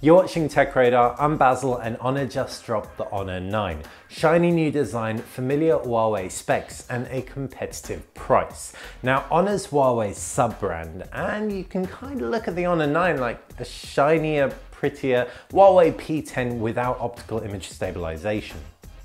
You're watching Tech Radar, I'm Basil and Honor just dropped the Honor 9. Shiny new design, familiar Huawei specs and a competitive price. Now Honor's Huawei's sub-brand and you can kind of look at the Honor 9 like a shinier, prettier Huawei P10 without optical image stabilization.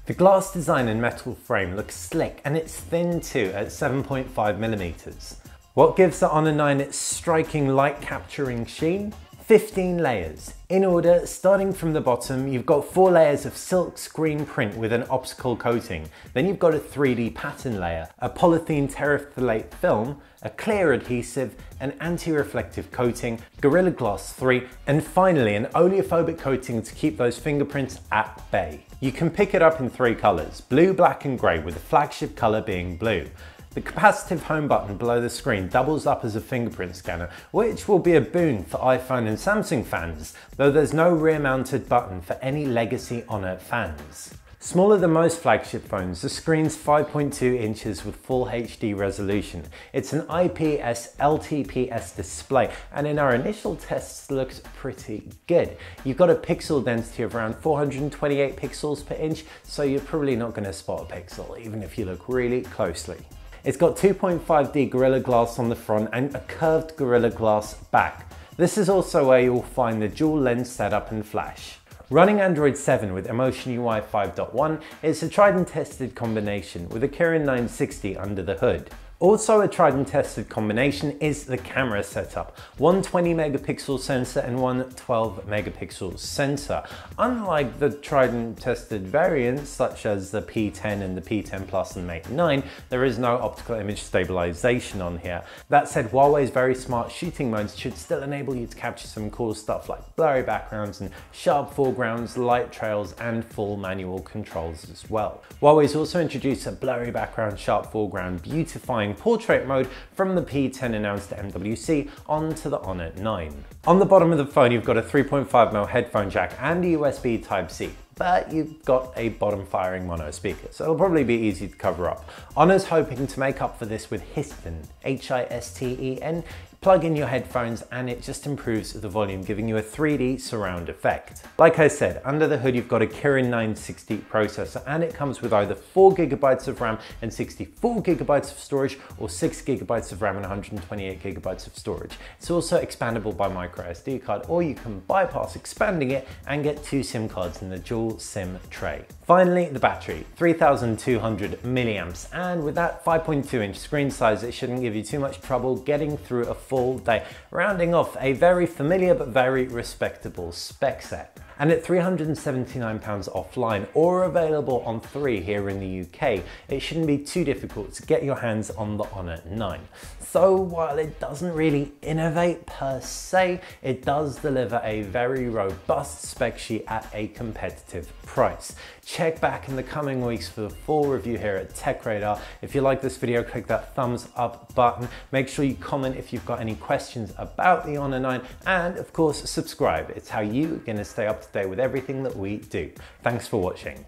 The glass design and metal frame looks slick and it's thin too at 7.5mm. What gives the Honor 9 its striking light capturing sheen? 15 layers. In order, starting from the bottom, you've got 4 layers of silk screen print with an optical coating. Then you've got a 3D pattern layer, a polythene terephthalate film, a clear adhesive, an anti-reflective coating, Gorilla Glass 3, and finally an oleophobic coating to keep those fingerprints at bay. You can pick it up in 3 colors, blue, black and gray, with the flagship color being blue. The capacitive home button below the screen doubles up as a fingerprint scanner, which will be a boon for iPhone and Samsung fans, though there's no rear-mounted button for any legacy Honor fans. Smaller than most flagship phones, the screen's 5.2 inches with full HD resolution. It's an IPS LTPS display and in our initial tests looks pretty good. You've got a pixel density of around 428 pixels per inch, so you're probably not going to spot a pixel even if you look really closely. It's got 2.5D Gorilla Glass on the front and a curved Gorilla Glass back. This is also where you'll find the dual lens setup and flash. Running Android 7 with Emotion UI 5.1, it's a tried and tested combination with a Kirin 960 under the hood. Also a tried and tested combination is the camera setup. One 20 megapixel sensor and one 12 megapixel sensor. Unlike the tried and tested variants such as the P10 and the P10 Plus and Mate 9, there is no optical image stabilization on here. That said, Huawei's very smart shooting modes should still enable you to capture some cool stuff like blurry backgrounds and sharp foregrounds, light trails and full manual controls as well. Huawei's also introduced a blurry background, sharp foreground, beautifying portrait mode from the P10 announced at MWC onto the Honor 9. On the bottom of the phone you've got a 3.5mm headphone jack and a USB Type-C, but you've got a bottom firing mono speaker, so it'll probably be easy to cover up. Honor's hoping to make up for this with Histen, H-I-S-T-E-N. Plug in your headphones and it just improves the volume, giving you a 3D surround effect. Like I said, under the hood you've got a Kirin 960 processor and it comes with either 4GB of RAM and 64GB of storage or 6GB of RAM and 128GB of storage. It's also expandable by micro SD card, or you can bypass expanding it and get 2 SIM cards in the dual SIM tray. Finally, the battery, 3200 milliamps, and with that 5.2-inch screen size, it shouldn't give you too much trouble getting through a full day, rounding off a very familiar but very respectable spec set. And at £379 offline or available on 3 here in the UK, it shouldn't be too difficult to get your hands on the Honor 9. So while it doesn't really innovate per se, it does deliver a very robust spec sheet at a competitive price. Check back in the coming weeks for the full review here at Tech Radar. If you like this video, click that thumbs up button. Make sure you comment if you've got any questions about the Honor 9 and of course subscribe. It's how you're going to stay up to date with everything that we do. Thanks for watching.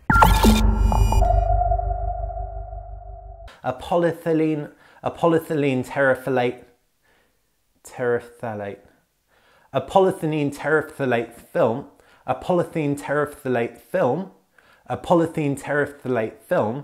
A polyethylene terephthalate film